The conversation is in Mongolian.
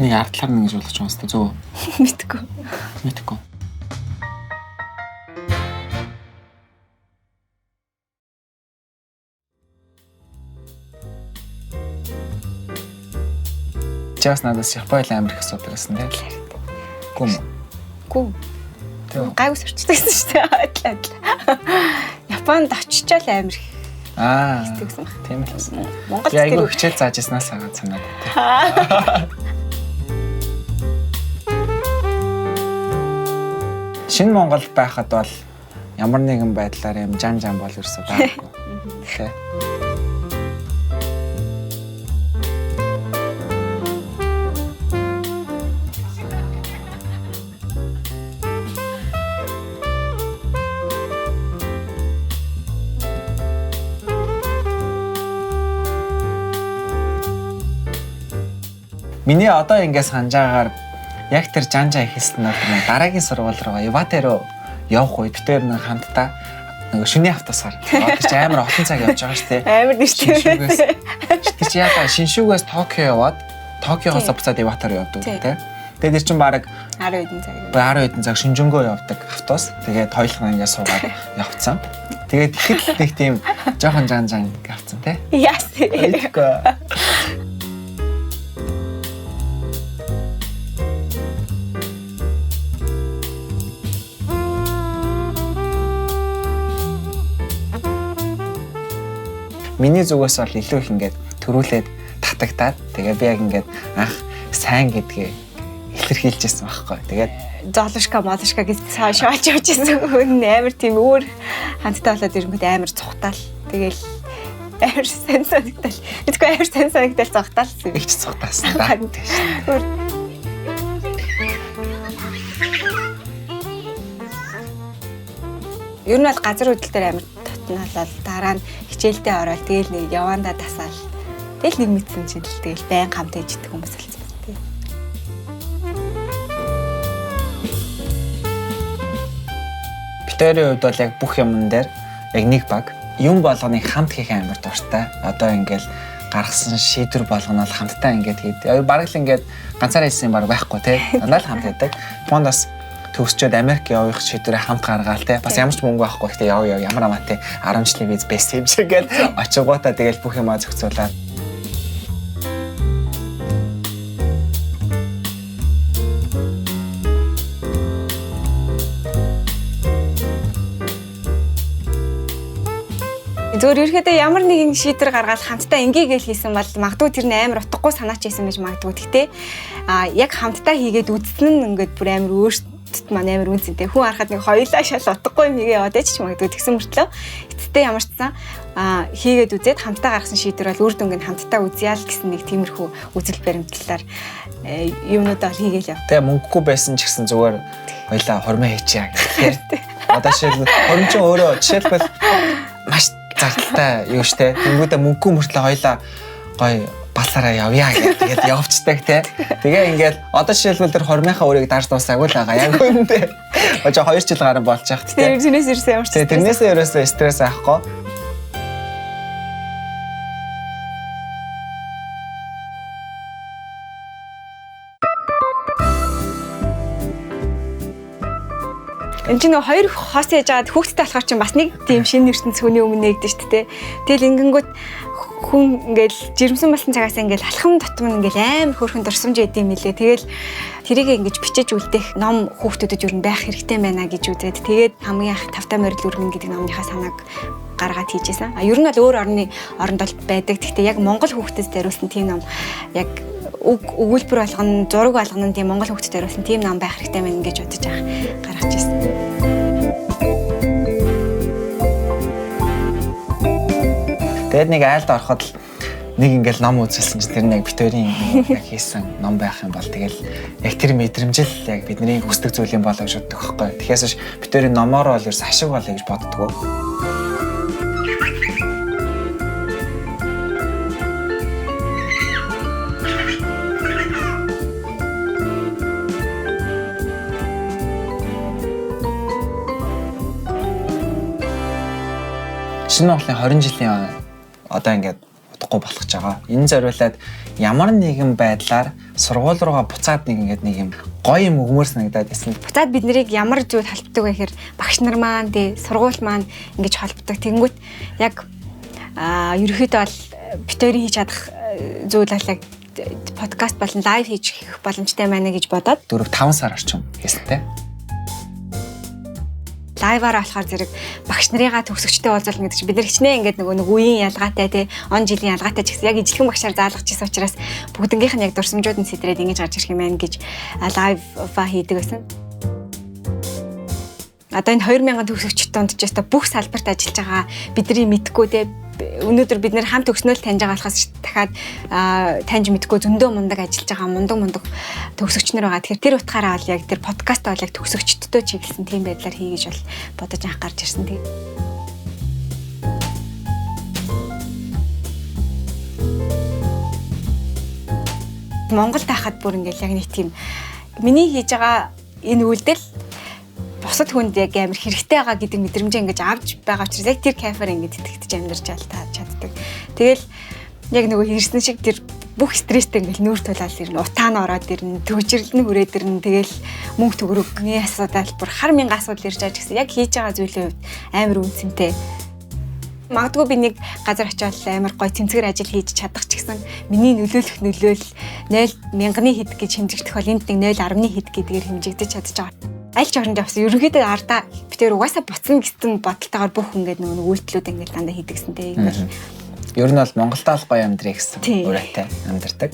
Тэрний ардлаар нь гэж болгож байгаа юм шүү дээ. Мэдгүй. Мэдгүй. Чаас надаас Японы амир их асуудаг гэсэн тийм. Гүм. Гүм. Гайгүй сурчдаг гэсэн шүү дээ. Японд очичаал амир их. Тэгсэн баг. Тийм л байна. Монгол айгүй хичээл зааж яснаас хагаад санаад байна. Шинэ Монгол байхад бол ямар нэгэн байдлаар юм жан бол ерөөсөө байгаагүй. Тэ. Миний одоо ингээс ханжаагаар яг тэр жанжаа ихэлсэн нь дараагийн сургууль руу Ивате руу явах үед тэр нэг хамтдаа нэг шөнийн автобусаар тэр чи амар олон цаг явж байгаа шүү дээ. Амар нь шүү дээ. Тэр чи яа Шиншүүгээс Токио яваад Токиогоос буцаад Ивате руу явдаг тийм. Тэгээд тэр чин баг 10 хэдэн цаг. 10 хэдэн цаг Шинжэнгөө явдаг автобус. Тэгээд хоёулаа ингээд суугаад явцсан. Тэгээд ихэд нэг тийм жоохон жанжаа авцсан тийм. Яс. Миний зүгээс бол илүү их ингээд төрүүлээд татагтаад тэгээ би яг ингээд анх сайн гэдгээ илэрхийлж ирсэн байхгүй. Тэгээд Золушка гэж шоолж явж ирсэн хүн амар тийм өөр хандтай болоод ирэнгүүт амар цухтаал. Тэгээл амар сайн санагдал. Мэдгүй амар сайн санагдал цухтаал. Их ч цухтаасан да. Ер нь бол газар хөдлөл дээр амар татналал дараа нь хичээлдээ ороод тэгэл нэг явандаа тасаал. Тэгэл нэг мэдсэн чинь л тэгэл байн хамт ээждэг хүмүүс л тийм. Битэрийн хувьд бол яг бүх юмн дээр яг нэг баг юм болгоныг хамт хийх амар дуртай. Одоо ингээл гаргасан шийдвэр болгоно л хамтдаа ингээд хийдэг. Бараг л ингээд ганцаараа хийсэн юм баг байхгүй тий. Дандаа л хамт хийдэг. Японоос төгсчөөд Америк явах шийдвэрээ хамт гаргаал те. Бас ямар ч мөнгө байхгүй гэхдээ яв ямар амаа те 10 жилийн виз бест юм шиг гээд очигоотаа тэгэл бүх юмаа зохицуулаад. Зөвөр ерөөдөө ямар нэгэн шийдвэр гаргаад хамтдаа ингээгээл хийсэн бол магадгүй тэр нь амар утгагүй санаач хийсэн байж магадгүй. Гэхдээ яг хамтдаа хийгээд үзсэн нь ингээд бүр амар өөртөө маань амар үнцэнтэй. Хүн харахад нэг хоёулаа шал утгагүй юм хийгээ яваад ч магадгүй тэгсэн мөртлөө эцэстээ ямар ч сан хийгээд үзээд хамтдаа гаргасан шийдвэр бол үр дүнг нь хамтдаа үзье л гэсэн нэг тиймэрхүү үзэл баримтлалаар юмнуудаа хийгээл яв. Тэгээ мөнгөгүй байсан ч гэсэн зүгээр хоёулаа хормоо хийчихье гэхээр одоо шийдэл хорин ч өөрөө жишээлбэл маш зарталтай юу штэ. Тэнгүүдээ мөнгөгүй мөртлөө хоёулаа гоё басараа явъя гэдэг. Тэгээд явцдаг те. Тэгээ ингээд одоо жишээлбэл тэр хормынхаа өрийг дарж дуусаагүй л байгаа. Яг үнэндээ. Очоо 2 жил гарсан болж яах те. Тэрнээс ирсэн ямар ч. Тэрнээсээ ерөөсөө стресс авахгүй. Энд чинь хоёр хоос яж агаад хүүхдтэй болохоор чинь бас нэг тийм шинэ ертөнц хүний өмнө нэгдэж шүү дээ. Тэгэл ингэнгүүт хүн ингээл жирэмсэн болсон цагаас ингээл алхам дотмон ингээл амар хөөрхөн дурсамж өгд юм билээ. Тэгэл тэрийг ингэж бичиж үлдээх ном хүүхдүүдэд юу байх хэрэгтэй байна гэж үзээд тэгээд хамгийн их тавтай морил үргэн гэдэг номныхаа санааг гаргаад хийжсэн. Ер нь бол өөр оронд бол байдаг. Гэхдээ яг Монгол хүүхдэд зориулсан тийм ном яг өгүүлбэр болгоно, зураг болгоно тийм Монгол хүүхдэд зориулсан тийм ном байх хэрэгтэй байна гэж бодож гаргаж ирсэн. Тэгээд нэг айлд ороход нэг ингээл ном үзүүлсэн чинь тэр нэг битэрийн яг хийсэн ном байх юм бол тэгэл яг тэр мэдрэмжил яг бидний хүсдэг зүйл юм болоо гэж боддог байхгүй. Тэгэхээс битэрийн номоор бол ерөөс ашиг болоо гэж боддгоо. Шинэ Монголын 20 жилийн одоо ингээд удахгүй болгож байгаа. Энэ зориулаад ямар нэгэн байдлаар сургууль руугаа буцаад нэг юм гоё юм өгмөр санагдаад байсан. Буцаад бид нарыг ямар зүйл холбдог вэ гэхээр багш нар маань сургууль маань ингэж холбдог. Тэнгүүт яг ерөөхдөө бол битүүрийн хийж чадах зүйл бол яг подкаст болон лайв хийж боломжтой байна гэж бодоод 4-5 сар орчим хийсэнтэй. Лайваар болохоор зэрэг багш нарыгаа төгсөгчтэй уулзална гэдэг чинь бид нар хичнээн ингээд нэг үеийн ялгаатай он жилийн ялгаатай ч гэсэн яг ижилхэн багшаар заалгаж ирсэн учраас бүгднгийнх нь яг дурсамжууд нь сэтрээд ингэж гарч ирэх юм байна гэж лайва хийдэг байсан. Одоо энэ 2000 төгсөгчд донд ч яста бүх салбарт ажиллаж байгаа бидний мэдхгүй өнөөдөр бид нэр хамт төгснөөл таньж байгаа болохоос дахиад таньж мэдгүй зөндөө мундаг ажиллаж байгаа мундаг төгсөгч нар байгаа. Тэгэхээр тэр утгаараа бол яг тэр подкаст бол яг төгсөгчдөө чиглэсэн тийм байдлаар хий гэж бол бодож анх гарч ирсэн тийм. Монголд хахад бүр ингээл яг нэг тийм миний хийж байгаа энэ үйлдэл бусад хүнд яг амар хэрэгтэй байгаа гэдэг мэдрэмжээ ингэж авч байгаа учраас яг тэр кафеэр ингэж итгэж амьдарч чаддаг. Тэгэл яг нөгөө хэрсэн шиг тэр бүх стресстэй ингээл нүүр тулаал ирнэ, утаан ороод ирнэ, төгжрөл нь хүрээд ирнэ. Тэгэл мөнгө төгрөгний асуудал бүр хар мянган асуудал ирж байгаа гэсэн яг хийж байгаа зүйлийн хувьд амар үнцэнтэй. Магадгүй би нэг газар очиод амар гоё тэнцгэр ажил хийж чадах ч гэсэн миний нөлөөлөх 0,000 хэд гэж хэмжигдэх бол энд нэг 0.10 хэд гэдгээр хэмжигдэж чадчих байгаа. Аль ч оронд явсан ерөнхийдөө ардаа битээр угаасаа буцна гэсэн бодолтойгоор бүх ингээд нөгөө үйлдэлүүд ингээд дандаа хийдэгсэн те. Ер нь бол Монголд аль гоё амьдрий гэсэн өөрөөтэй амьдардаг.